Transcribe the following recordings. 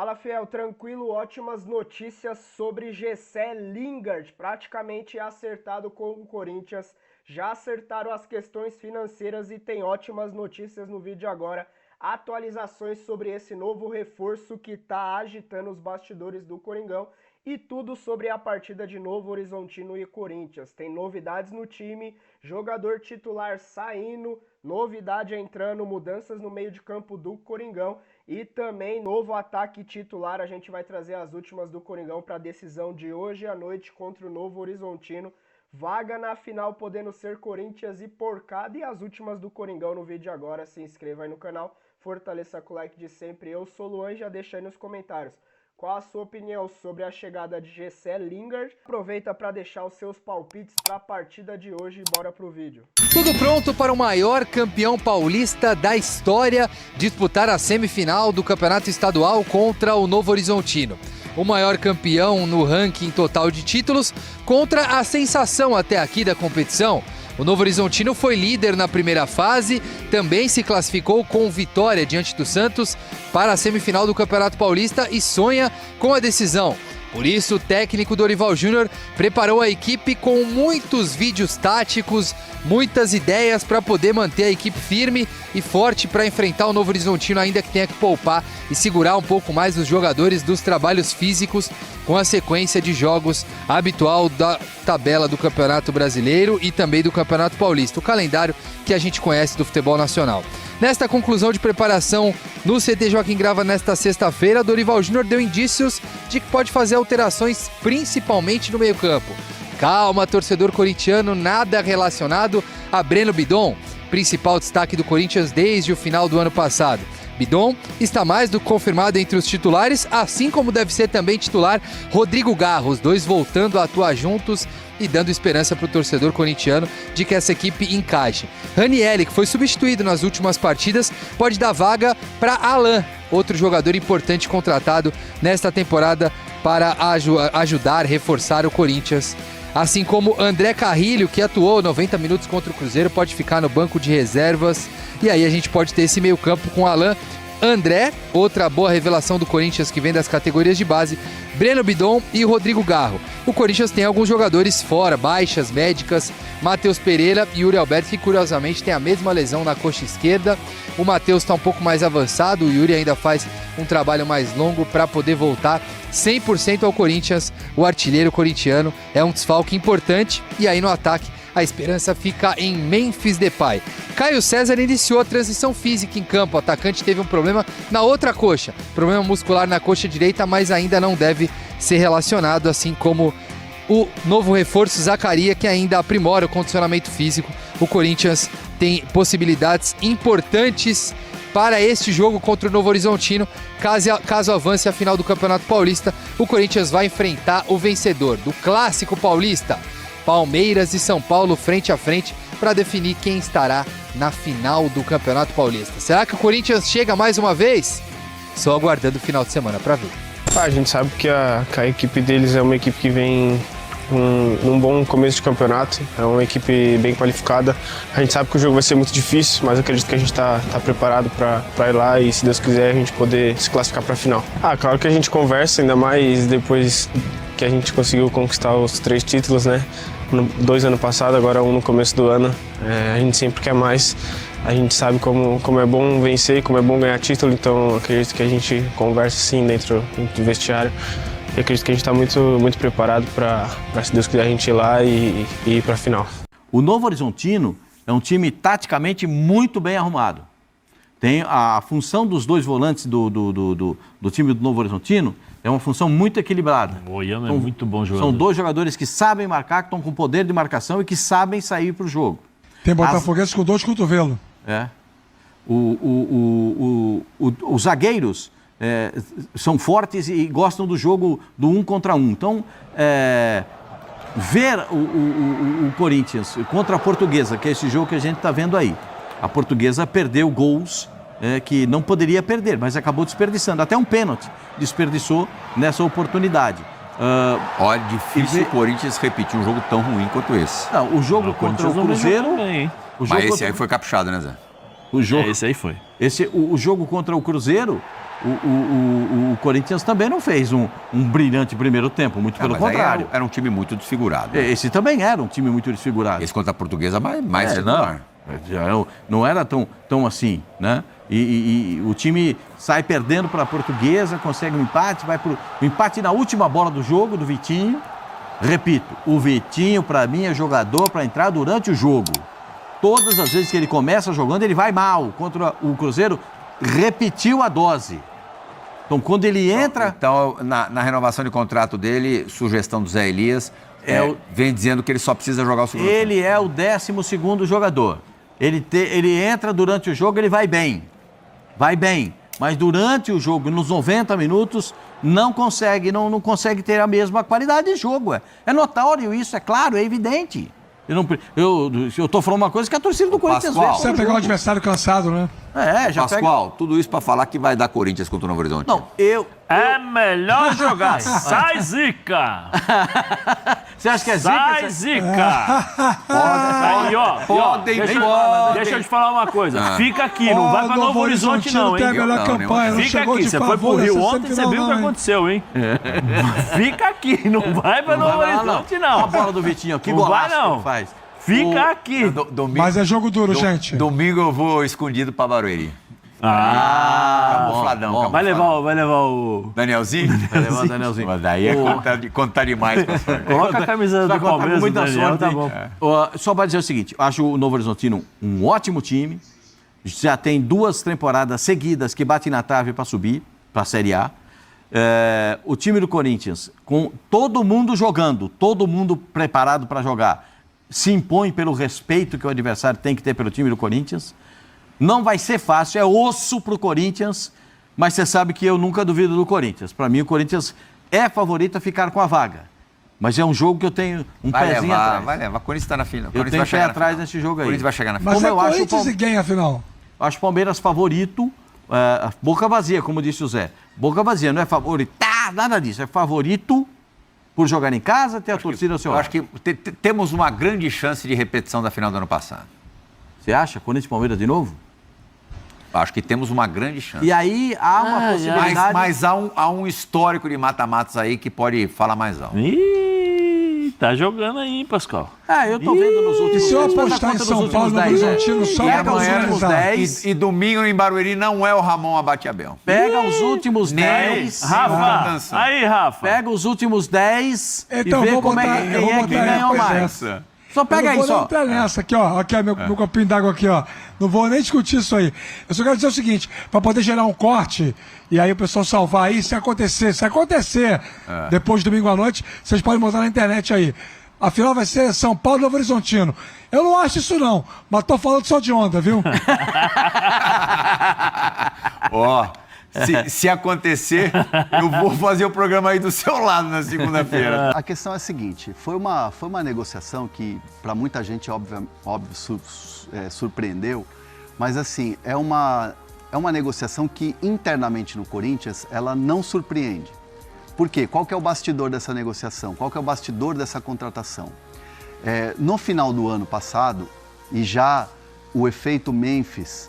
Fala, Fiel, tranquilo, ótimas notícias sobre Jessé Lingard, praticamente acertado com o Corinthians, já acertaram as questões financeiras e tem ótimas notícias no vídeo agora, atualizações sobre esse novo reforço que está agitando os bastidores do Coringão e tudo sobre a partida de Novo Horizontino e Corinthians. Tem novidades no time, jogador titular saindo, novidade entrando, mudanças no meio de campo do Coringão e também novo ataque titular. A gente vai trazer as últimas do Coringão para a decisão de hoje à noite contra o Novo Horizontino. Vaga na final podendo ser Corinthians e Porcada, e as últimas do Coringão no vídeo agora. Se inscreva aí no canal, fortaleça com o like de sempre. Eu sou o Luan, já deixa aí nos comentários qual a sua opinião sobre a chegada de Jessé Lingard. Aproveita para deixar os seus palpites para a partida de hoje e bora pro vídeo. Tudo pronto para o maior campeão paulista da história disputar a semifinal do Campeonato Estadual contra o Novo Horizontino. O maior campeão no ranking total de títulos contra a sensação até aqui da competição. O Novo Horizontino foi líder na primeira fase, também se classificou com vitória diante do Santos para a semifinal do Campeonato Paulista e sonha com a decisão. Por isso, o técnico Dorival Júnior preparou a equipe com muitos vídeos táticos, muitas ideias para poder manter a equipe firme e forte para enfrentar o Novo Horizontino, ainda que tenha que poupar e segurar um pouco mais os jogadores dos trabalhos físicos com a sequência de jogos habitual da tabela do Campeonato Brasileiro e também do Campeonato Paulista, o calendário que a gente conhece do futebol nacional. Nesta conclusão de preparação no CT Joaquim Grava nesta sexta-feira, Dorival Júnior deu indícios de que pode fazer alterações principalmente no meio-campo. Calma, torcedor corintiano, nada relacionado a Breno Bidon, principal destaque do Corinthians desde o final do ano passado. Bidon está mais do que confirmado entre os titulares, assim como deve ser também titular Rodrigo Garro, os dois voltando a atuar juntos e dando esperança para o torcedor corintiano de que essa equipe encaixe. Ranieri, que foi substituído nas últimas partidas, pode dar vaga para Alan, outro jogador importante contratado nesta temporada para ajudar, reforçar o Corinthians. Assim como André Carrilho, que atuou 90 minutos contra o Cruzeiro, pode ficar no banco de reservas. E aí a gente pode ter esse meio campo com Alan, André, outra boa revelação do Corinthians que vem das categorias de base, Breno Bidon e Rodrigo Garro. O Corinthians tem alguns jogadores fora, baixas médicas, Matheus Pereira e Yuri Alberto, que curiosamente tem a mesma lesão na coxa esquerda. O Matheus está um pouco mais avançado, o Yuri ainda faz um trabalho mais longo para poder voltar 100% ao Corinthians. O artilheiro corintiano é um desfalque importante e aí no ataque a esperança fica em Memphis Depay. Caio César iniciou a transição física em campo. O atacante teve um problema na outra coxa, problema muscular na coxa direita, mas ainda não deve ser relacionado, assim como o novo reforço Zacaria, que ainda aprimora o condicionamento físico. O Corinthians tem possibilidades importantes para este jogo contra o Novo Horizontino. Caso avance a final do Campeonato Paulista, o Corinthians vai enfrentar o vencedor do Clássico Paulista, Palmeiras e São Paulo frente a frente, para definir quem estará na final do Campeonato Paulista. Será que o Corinthians chega mais uma vez? Só aguardando o final de semana para ver. A gente sabe que a equipe deles é uma equipe que vem num bom começo de campeonato, é uma equipe bem qualificada. A gente sabe que o jogo vai ser muito difícil, mas eu acredito que a gente está preparado para ir lá e, se Deus quiser, a gente poder se classificar para a final. Claro que a gente conversa, ainda mais depois que a gente conseguiu conquistar os 3 títulos, né? 2 ano passado, agora 1 no começo do ano. A gente sempre quer mais. A gente sabe como é bom vencer, como é bom ganhar título, então acredito que a gente conversa sim dentro do vestiário. E acredito que a gente está muito preparado para, se Deus quiser, a gente ir lá e ir para a final. O Novo Horizontino é um time taticamente muito bem arrumado. Tem a função dos 2 volantes do time do Novo Horizontino é uma função muito equilibrada. O Oyama é muito bom jogador. São 2 jogadores que sabem marcar, que estão com poder de marcação e que sabem sair para o jogo. Tem botafoguenses com 2 cotovelos. Os zagueiros são fortes e gostam do jogo do 1 contra 1. Então, ver o Corinthians contra a Portuguesa, que é esse jogo que a gente está vendo aí. A Portuguesa perdeu gols que não poderia perder, mas acabou desperdiçando. Até um pênalti desperdiçou nessa oportunidade. Olha, difícil o Corinthians repetir um jogo tão ruim quanto esse. Não, o jogo contra o Cruzeiro... Mas esse aí foi caprichado, né, Zé? O jogo, Esse aí foi. o jogo contra o Cruzeiro, o Corinthians também não fez um brilhante primeiro tempo, muito pelo contrário. Era um time muito desfigurado. Esse também era um time muito desfigurado. Esse contra a Portuguesa mais regular. Não era tão assim, né? E o time sai perdendo para a Portuguesa, consegue um empate, vai para o empate na última bola do jogo, do Vitinho. Repito, o Vitinho, para mim, é jogador para entrar durante o jogo. Todas as vezes que ele começa jogando, ele vai mal. Contra o Cruzeiro, repetiu a dose. Então, quando ele entra... Então, na renovação de contrato dele, sugestão do Zé Elias, vem dizendo que ele só precisa jogar o segundo tempo. Ele é o 12º jogador. Ele entra durante o jogo, ele vai bem. Vai bem. Mas durante o jogo, nos 90 minutos, não consegue ter a mesma qualidade de jogo. É notório isso, é claro, é evidente. Eu tô falando uma coisa que a torcida do Corinthians vê. Você pegar o adversário cansado, né? Já Pascoal, tudo isso pra falar que vai dar Corinthians contra o Novo Horizonte. Não, É melhor jogar. Sai, Zica! Você acha que é zica? Sai, Zica! Aí, ó. Deixa eu te falar uma coisa. Fica aqui, não vai pra Novo Horizonte não, hein? Tem a melhor campanha, não Fica chegou aqui, de você foi favor pro Rio nessa ontem, você viu o que semifinal, hein? aconteceu, hein? Fica aqui, não vai pra Novo Horizonte não. A bola do Vitinho, que Não vai, golaço que não. ele faz. Fica aqui. Mas é jogo duro, gente. Domingo eu vou escondido pra Barueri. Camufladão. Vai levar o... Danielzinho? Vai levar o Danielzinho. Mas daí é contar demais. Coloca a camisa do Palmeiras do Daniel, tá bom. Só para dizer o seguinte, acho o Novo Horizontino um ótimo time, já tem 2 temporadas seguidas que bate na trave para subir, para a Série A. O time do Corinthians, com todo mundo jogando, todo mundo preparado para jogar, se impõe pelo respeito que o adversário tem que ter pelo time do Corinthians. Não vai ser fácil, é osso para o Corinthians, mas você sabe que eu nunca duvido do Corinthians. Para mim, o Corinthians é favorito a ficar com a vaga. Mas é um jogo que eu tenho um pezinho atrás. Vai levar. O Corinthians está na final. Eu tenho pé atrás nesse jogo aí. O Corinthians vai chegar na final. Mas Como é eu acho Corinthians e quem, afinal? Acho o Palmeiras favorito, boca vazia, como disse o Zé. Boca vazia, não é favorito, nada disso. É favorito por jogar em casa, ter a torcida ao seu lado. Eu acho que temos uma grande chance de repetição da final do ano passado. Você acha? Corinthians e Palmeiras de novo? Acho que temos uma grande chance. E aí há uma possibilidade... Mas há um histórico de mata-matas aí que pode falar mais alto. Ih, tá jogando aí, hein, Pascoal? Eu tô vendo nos últimos... E se eu apostar em São Paulo, no Horizontino, só Pega para os últimos 10... E domingo em Barueri não é o Ramon Abate Abel. Pega os últimos 10... Rafa, aí, Rafa. Pega os últimos 10 Então, e vê vou como botar- é eu vou quem botar ganhou pois é. mais. Só pega aí, eu não vou só. nem entrar nessa aqui, ó. Aqui, ó, meu copinho d'água aqui, ó. Não vou nem discutir isso aí. Eu só quero dizer o seguinte, para poder gerar um corte, e aí o pessoal salvar aí, se acontecer, depois de domingo à noite, vocês podem botar na internet aí. A final vai ser São Paulo e Novo Horizontino. Eu não acho isso não, mas tô falando só de onda, viu? Se acontecer, eu vou fazer o programa aí do seu lado na segunda-feira. A questão é a seguinte, foi uma negociação que para muita gente, óbvio, surpreendeu, mas assim, é uma negociação que internamente no Corinthians, ela não surpreende. Por quê? Qual que é o bastidor dessa negociação? Qual que é o bastidor dessa contratação? No final do ano passado, e já o efeito Memphis,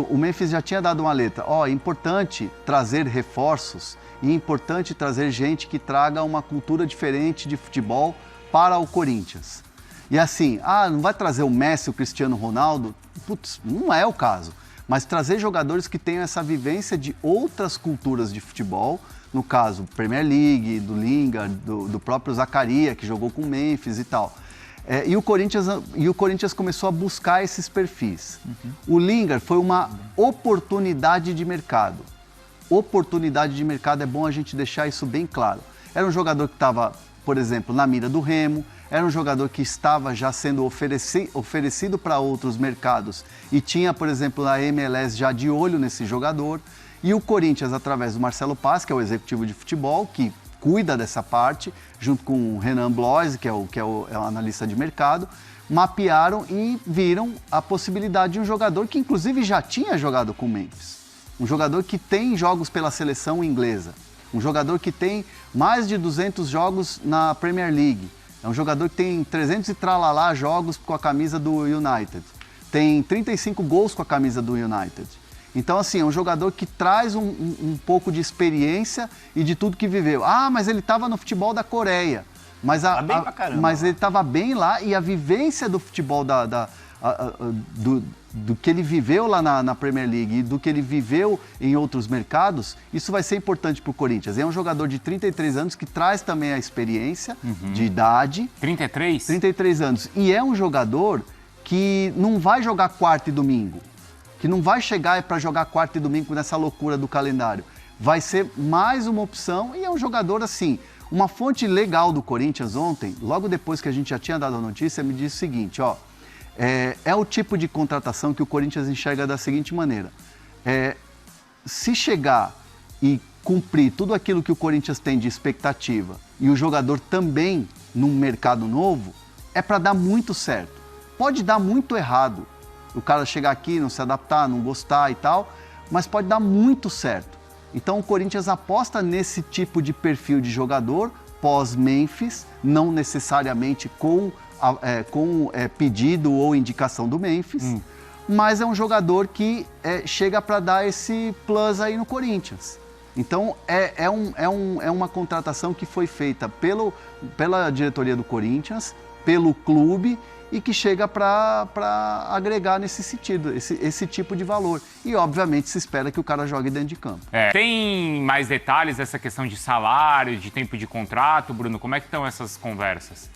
o Memphis já tinha dado uma letra, é importante trazer reforços e é importante trazer gente que traga uma cultura diferente de futebol para o Corinthians. E assim, não vai trazer o Messi, o Cristiano Ronaldo? Putz, não é o caso. Mas trazer jogadores que tenham essa vivência de outras culturas de futebol, no caso, Premier League, do Lingard, do próprio Zaccaria, que jogou com o Memphis e tal. E o Corinthians começou a buscar esses perfis. O Lingard foi uma oportunidade de mercado. Oportunidade de mercado, é bom a gente deixar isso bem claro. Era um jogador que estava, por exemplo, na mira do Remo, era um jogador que estava já sendo oferecido para outros mercados e tinha, por exemplo, a MLS já de olho nesse jogador. E o Corinthians, através do Marcelo Paz, que é o executivo de futebol, que cuida dessa parte, junto com o Renan Blois, que é o analista de mercado, mapearam e viram a possibilidade de um jogador que inclusive já tinha jogado com o Memphis. Um jogador que tem jogos pela seleção inglesa. Um jogador que tem mais de 200 jogos na Premier League. É um jogador que tem 300 e tralalá jogos com a camisa do United. tem 35 gols com a camisa do United. Então, assim, é um jogador que traz um pouco de experiência e de tudo que viveu. Ah, mas ele estava no futebol da Coreia. Mas, bem pra caramba, mas ele estava bem lá e a vivência do futebol do que ele viveu lá na Premier League e do que ele viveu em outros mercados, isso vai ser importante para o Corinthians. É um jogador de 33 anos que traz também a experiência de idade. 33? 33 anos. E é um jogador que não vai jogar quarta e domingo. Que não vai chegar para jogar quarta e domingo nessa loucura do calendário. Vai ser mais uma opção e é um jogador assim. Uma fonte legal do Corinthians ontem, logo depois que a gente já tinha dado a notícia, me disse o seguinte, ó. É o tipo de contratação que o Corinthians enxerga da seguinte maneira. Se chegar e cumprir tudo aquilo que o Corinthians tem de expectativa e o jogador também num mercado novo, é para dar muito certo. Pode dar muito errado. O cara chegar aqui, não se adaptar, não gostar e tal, mas pode dar muito certo. Então o Corinthians aposta nesse tipo de perfil de jogador pós-Memphis, não necessariamente com pedido ou indicação do Memphis, mas é um jogador que chega para dar esse plus aí no Corinthians. Então é uma contratação que foi feita pela diretoria do Corinthians, pelo clube, e que chega para agregar nesse sentido, esse tipo de valor. E, obviamente, se espera que o cara jogue dentro de campo. Tem mais detalhes dessa questão de salário, de tempo de contrato, Bruno? Como é que estão essas conversas?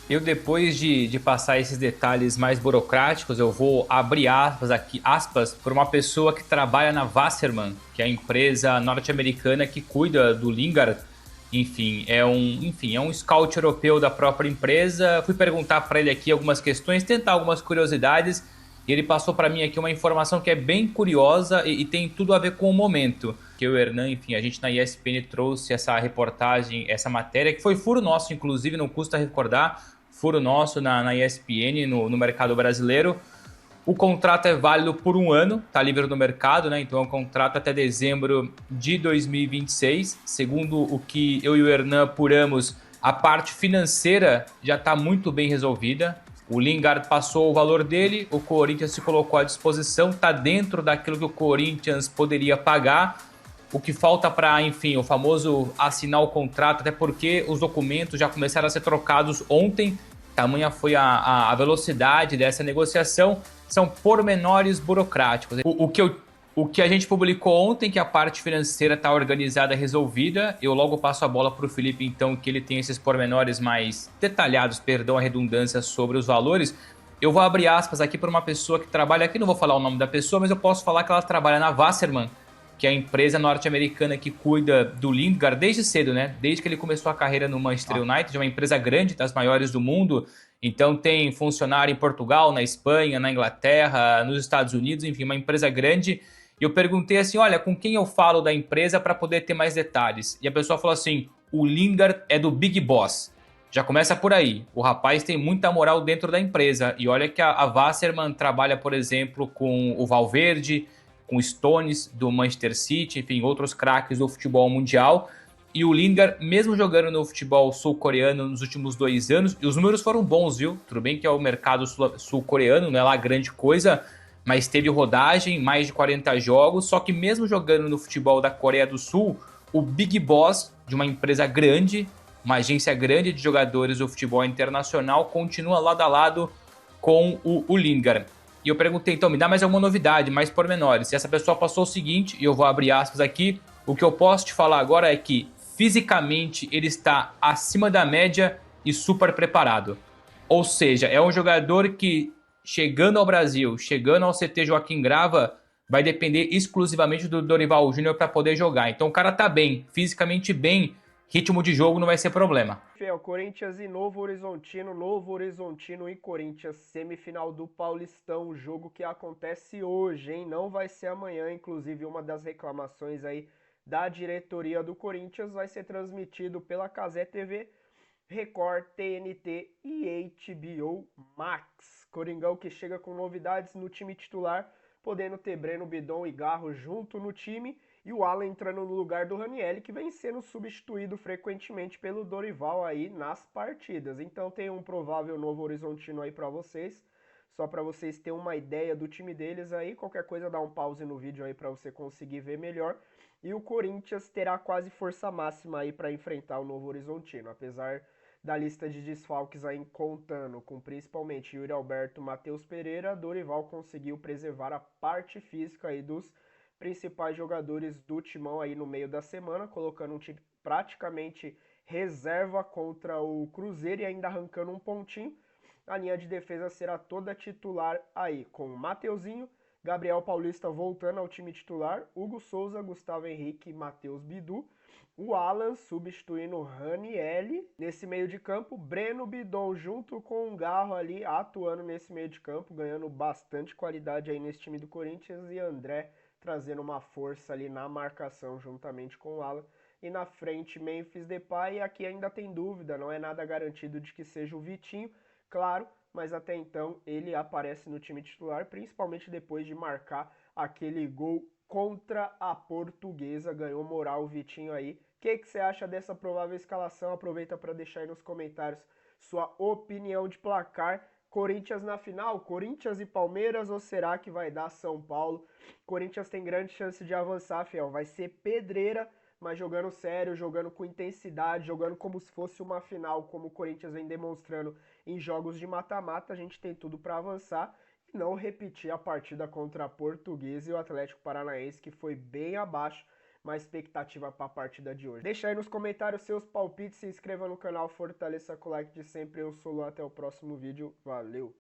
Eu, depois de passar esses detalhes mais burocráticos, eu vou abrir aspas, por uma pessoa que trabalha na Wasserman, que é a empresa norte-americana que cuida do Lingard. Enfim, é um scout europeu da própria empresa. Fui perguntar para ele aqui algumas questões, tentar algumas curiosidades, e ele passou para mim aqui uma informação que é bem curiosa e tem tudo a ver com o momento. Que eu e o Hernan, enfim, a gente na ESPN trouxe essa reportagem, essa matéria, que foi furo nosso, inclusive, não custa recordar, furo nosso na ESPN, no mercado brasileiro. O contrato é válido por 1 ano, está livre no mercado, né? Então é um contrato até dezembro de 2026. Segundo o que eu e o Hernan apuramos, a parte financeira já está muito bem resolvida. O Lingard passou o valor dele, o Corinthians se colocou à disposição, está dentro daquilo que o Corinthians poderia pagar. O que falta para, enfim, o famoso assinar o contrato, até porque os documentos já começaram a ser trocados ontem. Tamanha foi a velocidade dessa negociação. São pormenores burocráticos. O que a gente publicou ontem, que a parte financeira está organizada, resolvida. Eu logo passo a bola para o Felipe, então, que ele tem esses pormenores mais detalhados, perdão a redundância, sobre os valores. Eu vou abrir aspas aqui para uma pessoa que trabalha aqui, não vou falar o nome da pessoa, mas eu posso falar que ela trabalha na Wasserman, que é a empresa norte-americana que cuida do Lingard desde cedo, né? Desde que ele começou a carreira no Manchester United, uma empresa grande, das maiores do mundo. Então tem funcionário em Portugal, na Espanha, na Inglaterra, nos Estados Unidos, enfim, uma empresa grande. E eu perguntei assim, olha, com quem eu falo da empresa para poder ter mais detalhes? E a pessoa falou assim, o Lingard é do Big Boss. Já começa por aí. O rapaz tem muita moral dentro da empresa. E olha que a Wasserman trabalha, por exemplo, com o Valverde, com Stones do Manchester City, enfim, outros craques do futebol mundial. E o Lingard, mesmo jogando no futebol sul-coreano nos últimos 2 anos, e os números foram bons, viu? Tudo bem que é o mercado sul-coreano, não é lá grande coisa, mas teve rodagem, mais de 40 jogos, só que mesmo jogando no futebol da Coreia do Sul, o Big Boss de uma empresa grande, uma agência grande de jogadores do futebol internacional, continua lado a lado com o Lingard. E eu perguntei, então, me dá mais alguma novidade, mais pormenores. E essa pessoa passou o seguinte, e eu vou abrir aspas aqui, o que eu posso te falar agora é que fisicamente ele está acima da média e super preparado. Ou seja, é um jogador que, chegando ao Brasil, chegando ao CT Joaquim Grava, vai depender exclusivamente do Dorival Júnior para poder jogar. Então o cara tá bem, fisicamente bem, ritmo de jogo não vai ser problema. Corinthians e Novo Horizontino e Corinthians, semifinal do Paulistão, jogo que acontece hoje, hein? Não vai ser amanhã, inclusive uma das reclamações aí da diretoria do Corinthians vai ser transmitido pela Cazé TV, Record, TNT e HBO Max. Coringão que chega com novidades no time titular, podendo ter Breno Bidon e Garro junto no time, e o Alan entrando no lugar do Ranieri, que vem sendo substituído frequentemente pelo Dorival aí nas partidas. Então tem um provável Novo Horizontino aí para vocês, só para vocês terem uma ideia do time deles aí. Qualquer coisa dá um pause no vídeo aí para você conseguir ver melhor. E o Corinthians terá quase força máxima aí para enfrentar o Novo Horizontino, apesar da lista de desfalques aí contando com principalmente Yuri Alberto, Matheus Pereira, Dorival conseguiu preservar a parte física aí dos principais jogadores do timão aí no meio da semana, colocando um time praticamente reserva contra o Cruzeiro e ainda arrancando um pontinho. A linha de defesa será toda titular aí, com Mateuzinho, Gabriel Paulista voltando ao time titular, Hugo Souza, Gustavo Henrique e Matheus Bidu, o Alan substituindo o Ranieri nesse meio de campo, Breno Bidon junto com o Garro ali atuando nesse meio de campo, ganhando bastante qualidade aí nesse time do Corinthians, e André trazendo uma força ali na marcação juntamente com o Alan. E na frente Memphis Depay, e aqui ainda tem dúvida, não é nada garantido de que seja o Vitinho, claro, mas até então ele aparece no time titular, principalmente depois de marcar aquele gol contra a Portuguesa. Ganhou moral o Vitinho aí. O que você acha dessa provável escalação? Aproveita para deixar aí nos comentários sua opinião de placar. Corinthians na final? Corinthians e Palmeiras, ou será que vai dar São Paulo? Corinthians tem grande chance de avançar, fiel. Vai ser pedreira, mas jogando sério, jogando com intensidade, jogando como se fosse uma final, como o Corinthians vem demonstrando em jogos de mata-mata. A gente tem tudo para avançar e não repetir a partida contra a Portuguesa e o Atlético Paranaense, que foi bem abaixo, mas expectativa para a partida de hoje. Deixa aí nos comentários seus palpites, se inscreva no canal, fortaleça com o like de sempre. Eu sou o Lu, até o próximo vídeo, valeu!